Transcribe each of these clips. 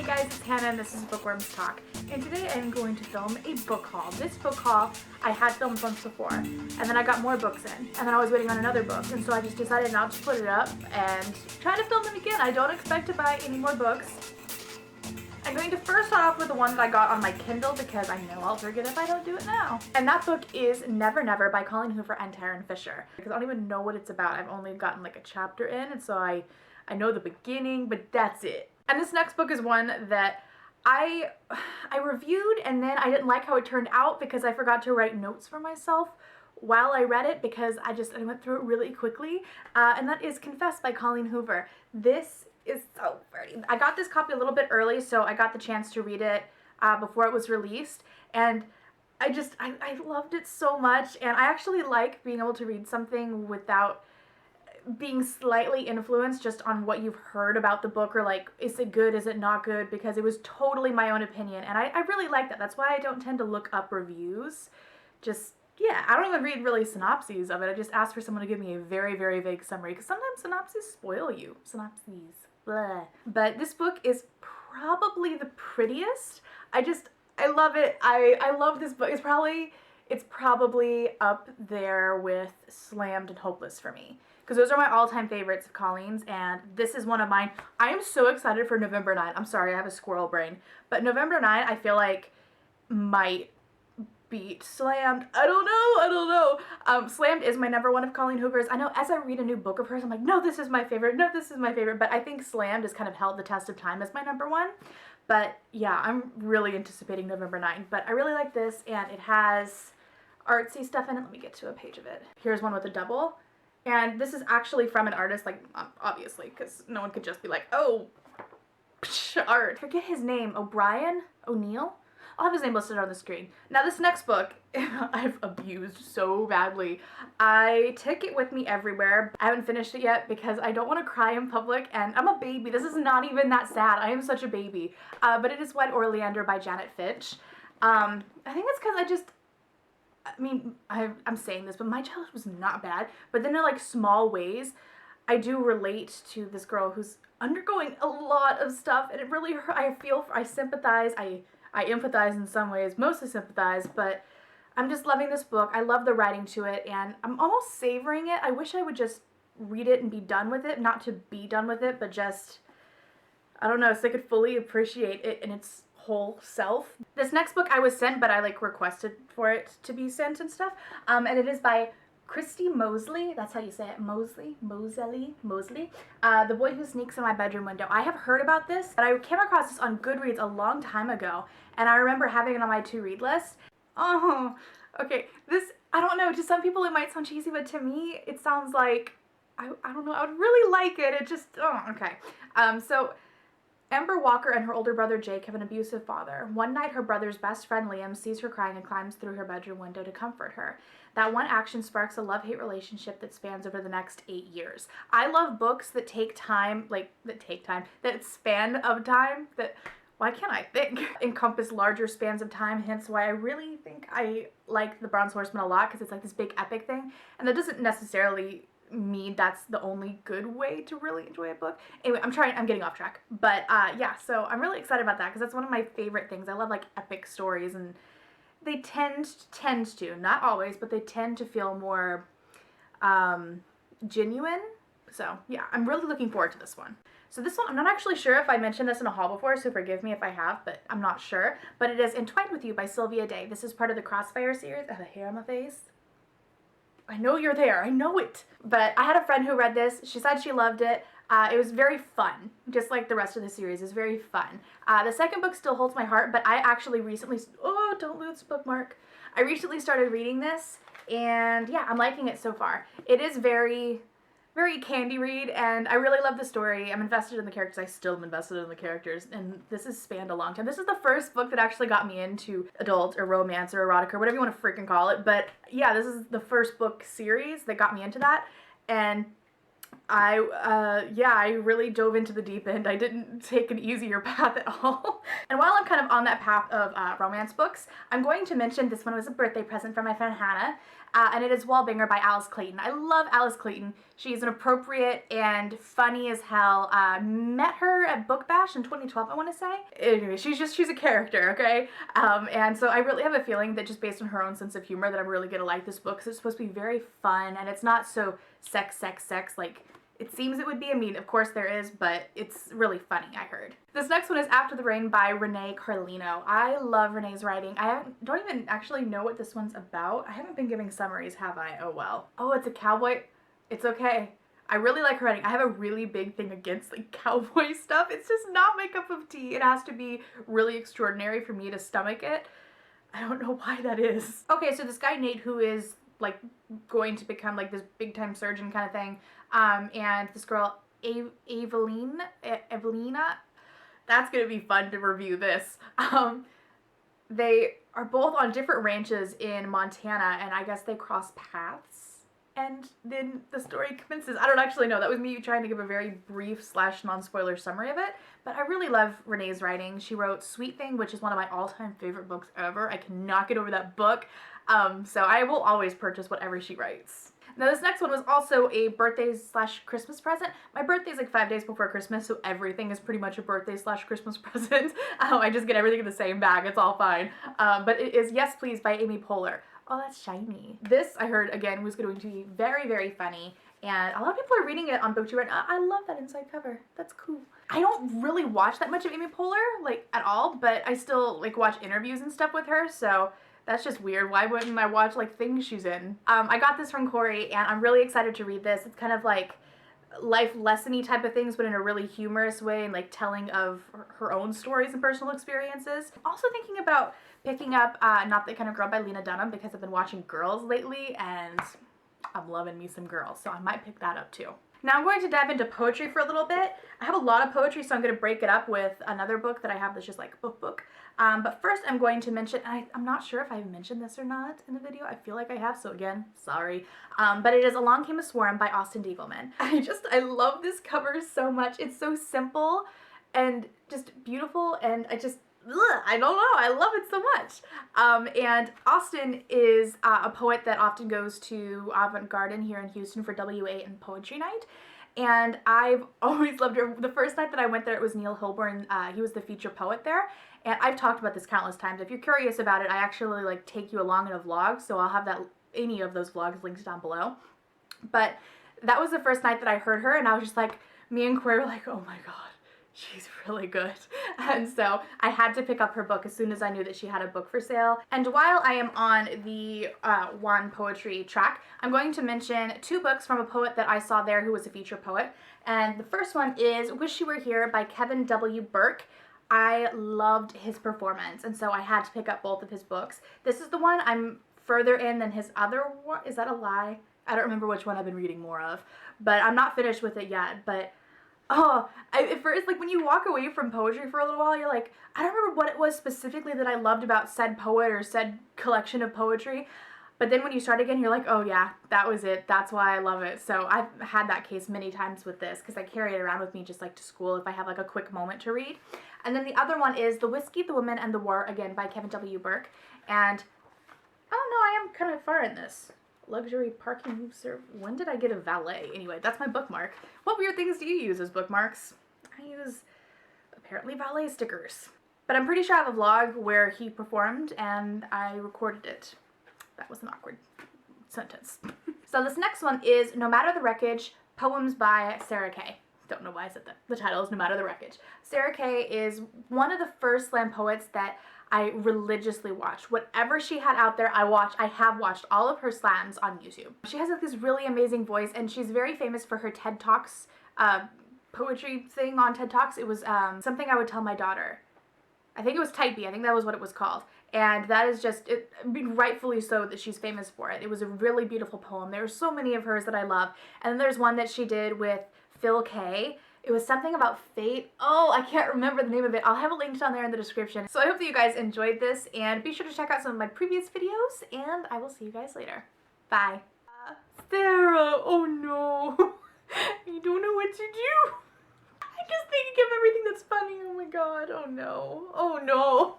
Hey guys, it's Hannah and this is Bookworms Talk. And today I'm going to film a book haul. This book haul I had filmed once before, and then I got more books in, and then I was waiting on another book, and so I just decided now to split it up and try to film them again. I don't expect to buy any more books. I'm going to first start off with the one that I got on my Kindle because I know I'll forget if I don't do it now. And that book is Never Never by Colleen Hoover and Taryn Fisher. Because I don't even know what it's about. I've only gotten like a chapter in, and so I know the beginning, but that's it. And this next book is one that I reviewed, and then I didn't like how it turned out because I forgot to write notes for myself while I read it because I went through it really quickly. And that is Confess by Colleen Hoover. This is so pretty. I got this copy a little bit early, so I got the chance to read it before it was released, and I loved it so much. And I actually like being able to read something without being slightly influenced just on what you've heard about the book, or like, is it good, is it not good, because it was totally my own opinion, and I really like that. That's why I don't tend to look up reviews. Yeah, I don't even read really synopses of it. I just ask for someone to give me a very, very vague summary, because sometimes synopses spoil you. Synopses. Blah. But this book is probably the prettiest. I love it. I love this book. It's probably up there with Slammed and Hopeless for me, because those are my all-time favorites of Colleen's, and this is one of mine. I am so excited for November 9. I'm sorry, I have a squirrel brain. But November 9, I feel like, might beat Slammed. I don't know. Slammed is my number one of Colleen Hoover's. I know as I read a new book of hers, I'm like, no, this is my favorite. No, this is my favorite. But I think Slammed has kind of held the test of time as my number one. But yeah, I'm really anticipating November 9. But I really like this, and it has artsy stuff in it. Let me get to a page of it. Here's one with a double. And this is actually from an artist, like, obviously, because no one could just be like, oh, psh, art. Forget his name. O'Neill? I'll have his name listed on the screen. Now, this next book, I've abused so badly. I took it with me everywhere. I haven't finished it yet because I don't want to cry in public, and I'm a baby. This is not even that sad. I am such a baby. But it is White Oleander by Janet Fitch. I think it's because I'm saying this, but my childhood was not bad. But then in like small ways, I do relate to this girl who's undergoing a lot of stuff, and it really hurt. I sympathize, I empathize in some ways, mostly sympathize, but I'm just loving this book. I love the writing to it, and I'm almost savoring it. I wish I would just read it and be done with it, not to be done with it, but just, I don't know, so I could fully appreciate it in its whole self. This next book I was sent, but I like requested for it to be sent and stuff, and it is by Christy Mosley. That's how you say it. Mosley. The Boy Who Sneaks in My Bedroom Window. I have heard about this, but I came across this on Goodreads a long time ago, and I remember having it on my to-read list. Oh, okay. This, I don't know, to some people it might sound cheesy, but to me it sounds like, I don't know, I would really like it. It just, oh, okay. So Amber Walker and her older brother Jake have an abusive father. One night, her brother's best friend Liam sees her crying and climbs through her bedroom window to comfort her. That one action sparks a love-hate relationship that spans over the next 8 years. I love books that take time, that span of time, that, why can't I think? Encompass larger spans of time, hence why I really think I like The Bronze Horseman a lot, because it's like this big epic thing, and that doesn't necessarily mean that's the only good way to really enjoy a book. Anyway, I'm getting off track. But yeah, so I'm really excited about that because that's one of my favorite things. I love like epic stories, and they tend to, not always, but they tend to feel more genuine. So yeah, I'm really looking forward to this one. So this one, I'm not actually sure if I mentioned this in a haul before, so forgive me if I have, but I'm not sure. But it is Entwined with You by Sylvia Day. This is part of the Crossfire series. I have a hair on my face. I know you're there. I know it. But I had a friend who read this. She said she loved it. It was very fun, just like the rest of the series is very fun. The second book still holds my heart, but I actually recently, oh, don't lose bookmark. I recently started reading this, and yeah, I'm liking it so far. It is very, very candy read, and I really love the story. I'm invested in the characters. I still am invested in the characters, and this has spanned a long time. This is the first book that actually got me into adult or romance or erotic or whatever you want to freaking call it, but yeah, this is the first book series that got me into that, and yeah, I really dove into the deep end. I didn't take an easier path at all. And while I'm kind of on that path of romance books, I'm going to mention this one was a birthday present from my friend Hannah, and it is Wallbanger by Alice Clayton. I love Alice Clayton. She's an appropriate and funny as hell. Met her at Book Bash in 2012, I want to say. Anyway, she's a character, okay? And so I really have a feeling that just based on her own sense of humor that I'm really gonna like this book, because it's supposed to be very fun, and it's not so sex like it seems it would be. I mean, of course there is, but it's really funny, I heard. This next one is After the Rain by Renee Carlino. I love Renee's writing. I don't even actually know what this one's about. I haven't been giving summaries, have I? Oh well. Oh, it's a cowboy. It's okay. I really like her writing. I have a really big thing against like cowboy stuff. It's just not my cup of tea. It has to be really extraordinary for me to stomach it. I don't know why that is. Okay, so this guy Nate, who is like going to become like this big time surgeon kind of thing, and this girl Evelina, that's gonna be fun to review this. They are both on different ranches in Montana, and I guess they cross paths, and then the story commences. I don't actually know. That was me trying to give a very brief / non-spoiler summary of it, but I really love Renee's writing. She wrote Sweet Thing, which is one of my all-time favorite books ever. I cannot get over that book. So I will always purchase whatever she writes. Now this next one was also a birthday / Christmas present. My birthday is like 5 days before Christmas, so everything is pretty much a birthday / Christmas present. I just get everything in the same bag, it's all fine. But it is Yes Please by Amy Poehler. Oh, that's shiny. This, I heard, again, was going to be very, very funny, and a lot of people are reading it on BookTube right now. I love that inside cover. That's cool. I don't really watch that much of Amy Poehler, like, at all, but I still, like, watch interviews and stuff with her, so that's just weird. Why wouldn't I watch, like, things she's in? I got this from Corey, and I'm really excited to read this. It's kind of like life lesson-y type of things, but in a really humorous way, and, like, telling of her own stories and personal experiences. Also thinking about picking up Not That Kind of Girl by Lena Dunham, because I've been watching Girls lately, and I'm loving me some Girls, so I might pick that up too. Now I'm going to dive into poetry for a little bit. I have a lot of poetry, so I'm going to break it up with another book that I have that's just like book. But first I'm going to mention, I'm not sure if I've mentioned this or not in the video. I feel like I have, so again, sorry. But it is Along Came a Swarm by Austin Diegelman. I love this cover so much. It's so simple and just beautiful, and I don't know, I love it so much. And Austin is a poet that often goes to Avant-Garden here in Houston for WA and Poetry Night. And I've always loved her. The first night that I went there, it was Neil Hilborn. He was the feature poet there. And I've talked about this countless times. If you're curious about it, I actually like take you along in a vlog, so I'll have any of those vlogs linked down below. But that was the first night that I heard her, and I was just like, me and Corey were like, oh my god, she's really good. And so I had to pick up her book as soon as I knew that she had a book for sale. And while I am on the one poetry track, I'm going to mention 2 books from a poet that I saw there who was a feature poet. And the first one is Wish You Were Here by Kevin W. Burke. I loved his performance, and so I had to pick up both of his books. This is the one I'm further in than his other one. Is that a lie? I don't remember which one I've been reading more of, but I'm not finished with it yet. But at first, like, when you walk away from poetry for a little while, you're like, I don't remember what it was specifically that I loved about said poet or said collection of poetry. But then when you start again, you're like, oh yeah, that was it. That's why I love it. So I've had that case many times with this, because I carry it around with me just like to school if I have like a quick moment to read. And then the other one is The Whiskey, the Woman, and the War, again by Kevin W. Burke. And I don't know, I am kind of far in this. Luxury parking when did I get a valet? Anyway, that's my bookmark. What weird things do you use as bookmarks? I use apparently valet stickers. But I'm pretty sure I have a vlog where he performed and I recorded it. That was an awkward sentence. So this next one is No Matter the Wreckage, Poems by Sarah Kay. Don't know why I said that. The title is No Matter the Wreckage. Sarah Kay is one of the first slam poets that I religiously watched. Whatever she had out there, I have watched all of her slams on YouTube. She has like this really amazing voice, and she's very famous for her TED Talks poetry thing on TED Talks. It was something I would tell my daughter. I think it was Type B. I think that was what it was called. And that is just, I mean, rightfully so that she's famous for it. It was a really beautiful poem. There are so many of hers that I love. And then there's one that she did with Phil Kay. It was something about fate. Oh, I can't remember the name of it. I'll have it linked down there in the description. So I hope that you guys enjoyed this, and be sure to check out some of my previous videos, and I will see you guys later. Bye. Sarah, oh no. You don't know what to do. I just think of everything that's funny. Oh my god. Oh no. Oh no.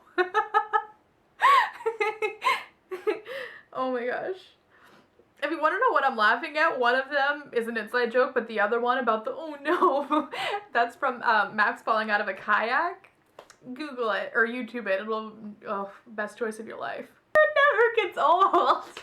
Oh my gosh. If you want to know what I'm laughing at, one of them is an inside joke, but the other one about the oh no, that's from Max falling out of a kayak. Google it or YouTube it. It'll, oh, best choice of your life. It never gets old.